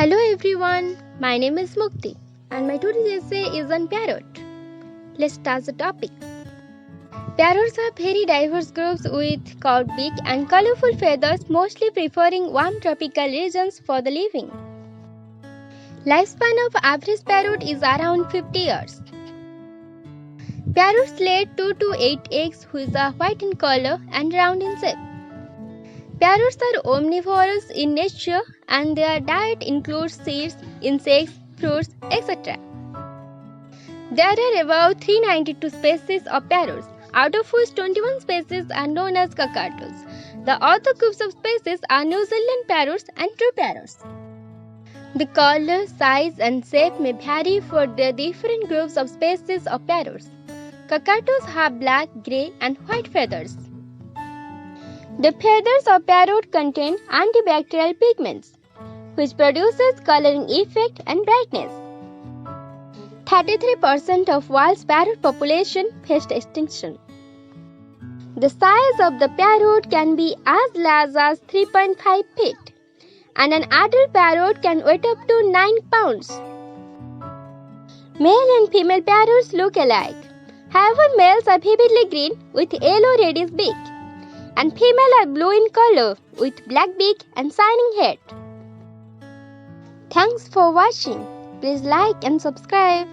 Hello everyone, my name is Mukti and my today's essay is on parrot. Let's start the topic. Parrots are very diverse groups with curved beak and colorful feathers, mostly preferring warm tropical regions for the living. Lifespan of average parrot is around 50 years. Parrots lay 2 to 8 eggs which are white in color and round in shape. Parrots are omnivorous in nature and their diet includes seeds, insects, fruits, etc. There are about 392 species of parrots, out of which 21 species are known as Cockatoos. The other groups of species are New Zealand parrots and true parrots. The color, size and shape may vary for the different groups of species of parrots. Cockatoos have black, grey and white feathers. The feathers of parrot contain antibacterial pigments, which produces coloring effect and brightness. 33% of world's parrot population faced extinction. The size of the parrot can be as large as 3.5 feet, and an adult parrot can weigh up to 9 pounds. Male and female parrots look alike. However, males are vividly green with yellow-reddish beak, and female are blue in color with black beak and shining head. Thanks for watching. Please like and subscribe.